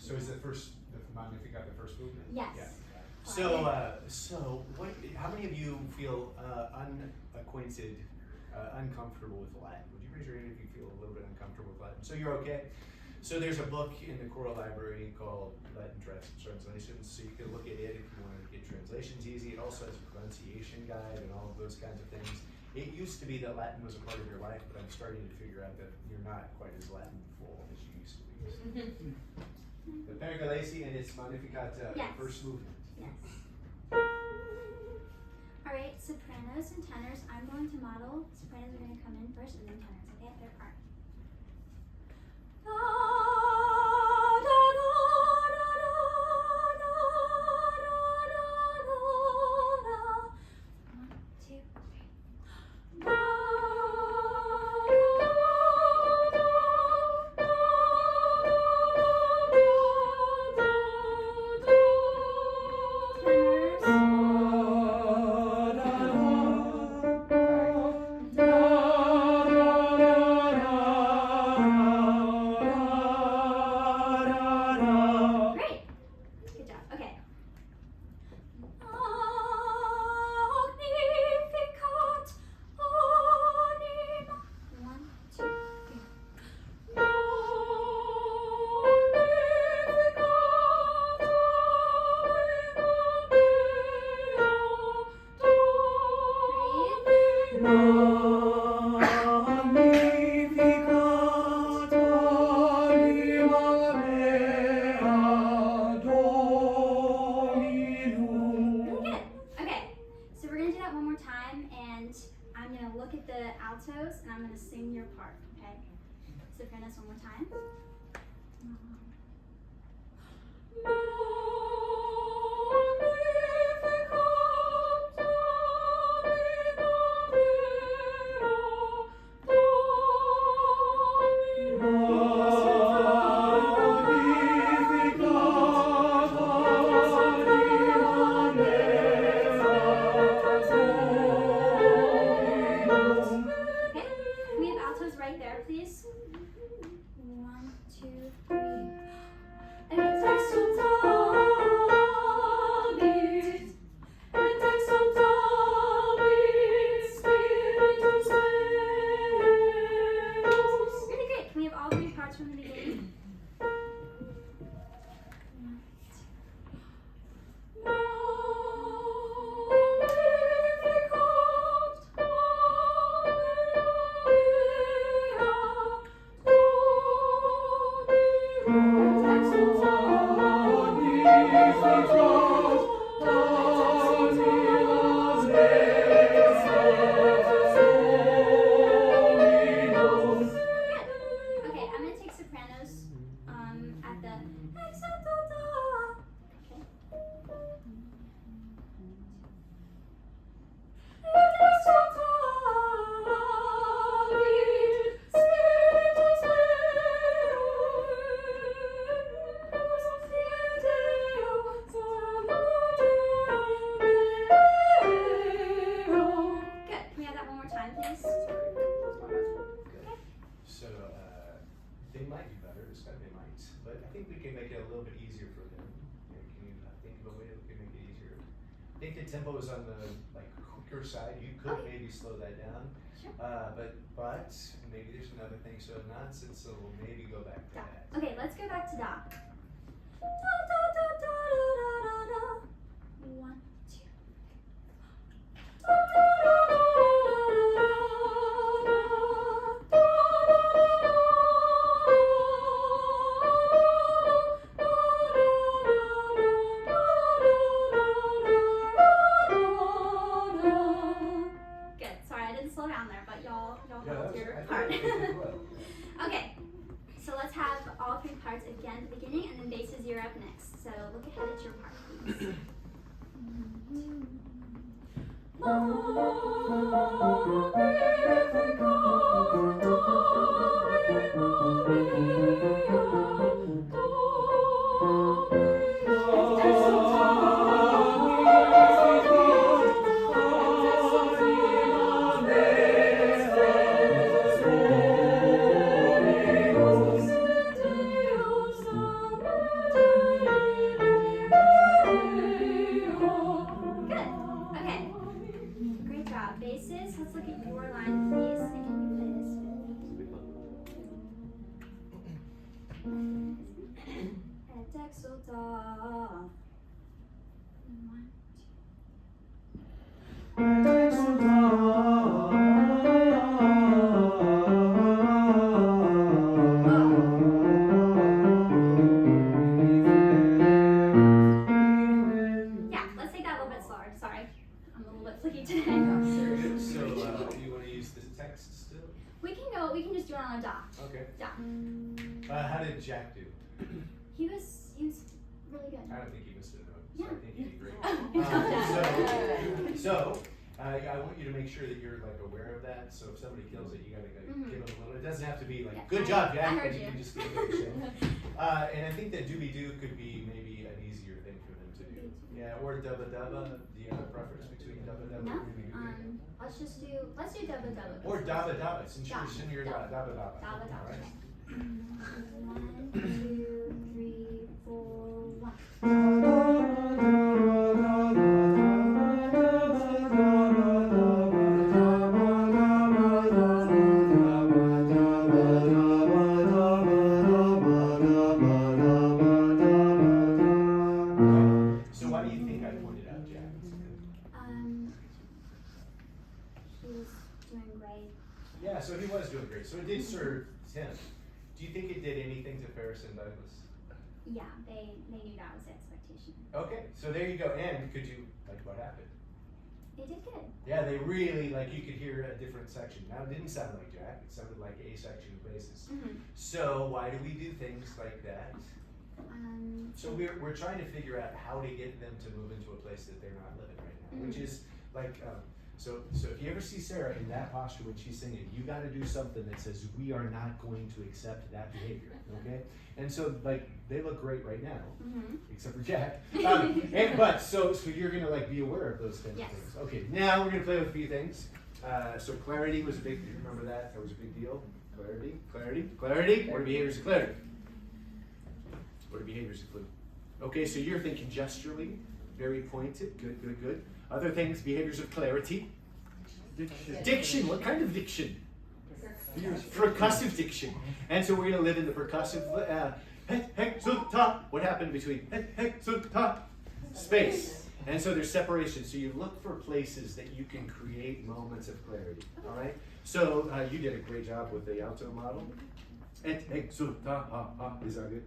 So is the Magnificat the first movement? Yes. Yeah. So what? How many of you feel unacquainted, uncomfortable with Latin? Would you raise your hand if you feel a little bit uncomfortable with Latin? So you're okay. So there's a book in the choral library called Latin Translations. So you can look at it if you want to get translations easy. It also has a pronunciation guide and all of those kinds of things. It used to be that Latin was a part of your life, but I'm starting to figure out that you're not quite as Latin-full as you used to be. The Pergolesi and its Magnificat first movement. Yes. Alright, sopranos and tenors. I'm going to model. Sopranos are going to come in first and then tenors, okay? Their part. Altos, and I'm going to sing your part, okay? Sopranos one more time. I think the tempo is on the quicker side. You could maybe slow that down. Sure. But maybe there's another thing. So nonsense, so we'll maybe go back to that. Okay, let's go back to da. One, two. Okay, so let's have all three parts again at the beginning, and then basses, you're up next. So look ahead at your part, please. Et exulta. One, yeah, let's take that a little bit slower. Sorry, I'm a little bit flicky today. So, you want to use the text still? We can just do it on a dot. Okay. Dot. How did Jack do? He was really good. I don't think he missed a note. So Yeah. I think he did great. Oh. So, I want you to make sure that you're like aware of that. So if somebody kills it, you gotta give them a little. It doesn't have to be like, Yeah, good job, Jack. I heard but you. can just give them a shit. And I think that doobie doo could be maybe an easier thing for them to do. Yeah, or dubba dubba. Do you have a preference between dubba dubba No. and doobie doo? Let's do dubba dubba. Or dabba dabba, since you're Dabba. senior dabba dabba. Dabba dabba. Alright. Okay. 1, 2, 3, 4, 1. So why do you think I pointed out Jack? He was doing great. Yeah, so he was doing great. So it did serve him. Do you think it did anything to Ferris and Douglas? Yeah, they knew that was the expectation. Okay, so there you go. And could you, like, what happened? They did good. Yeah, they really, like, you could hear a different section. Now, it didn't sound like Jack. It sounded like a section of basses. So why do we do things like that? So we're trying to figure out how to get them to move into a place that they're not living right now, which is like, so if you ever see Sarah in that posture when she's singing, you got to do something that says we are not going to accept that behavior, okay? And so like they look great right now, except for Jack. But so you're gonna like be aware of those kinds of things. Okay, now we're gonna play with a few things. So clarity was a big. Do you remember that? That was a big deal. Clarity. What are behaviors of clarity? What are behaviors include? Okay, so you're thinking gesturally, very pointed, good. Other things, behaviors of clarity. Diction, what kind of diction? Percussive diction. And so we're gonna live in the percussive, what happened between space. And so there's separation, so you look for places that you can create moments of clarity, all right? So you did a great job with the alto model. Is that good?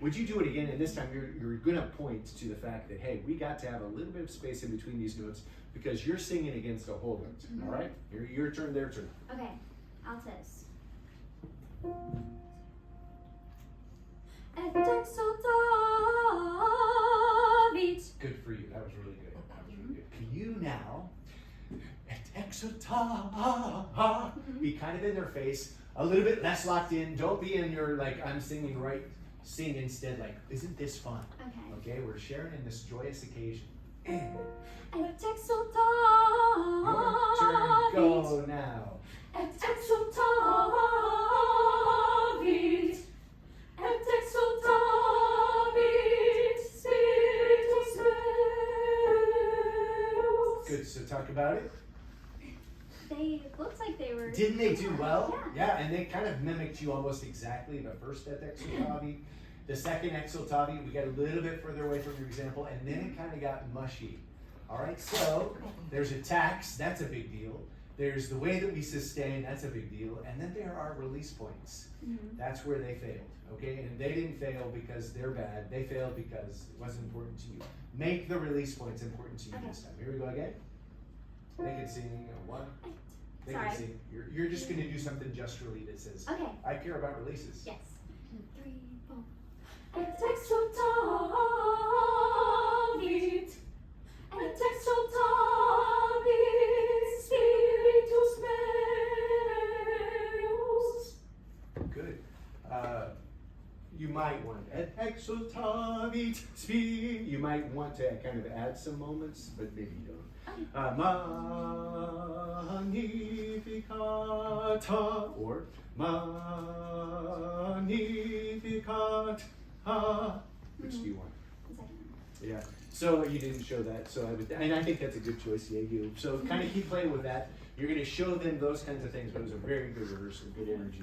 Would you do it again? And this time you're going to point to the fact that, hey, we got to have a little bit of space in between these notes because you're singing against a whole note. All right? Your turn, their turn. Okay, altos. Et exultavit. Good for you. That was really good. Can you now, et exulta, be kind of in their face, a little bit less locked in. Don't be in your, like, I'm singing right. Sing instead, like, isn't this fun? Okay, we're sharing in this joyous occasion. Et exultavit. Your turn, go now. Et exultavit. Et exultavit. Spiritus meus. Good, so talk about it. They looked like they were. Didn't they do well? Yeah. And they kind of mimicked you almost exactly. The first et exultavi, the second exultavi, we got a little bit further away from your example, and then it kind of got mushy. All right, so there's attacks, that's a big deal. There's the way that we sustain, that's a big deal. And then there are release points. That's where they failed, okay? And they didn't fail because they're bad. They failed because it wasn't important to you. Make the release points important to you this time. Here we go again. They can sing one. They can sing. You're just going to do something gesturally that says, I care about releases. Yes. 3, 4. Et exultavit. Et exultavit. Spiritus meus. Good. You might want et exultavit. You might want to kind of add some moments, but maybe you don't. Magnificat or Magnificat. Which do you want? Yeah. So you didn't show that, so and I think that's a good choice. Yeah, you. So kind of keep playing with that. You're going to show them those kinds of things, but it was a very good rehearsal, good energy.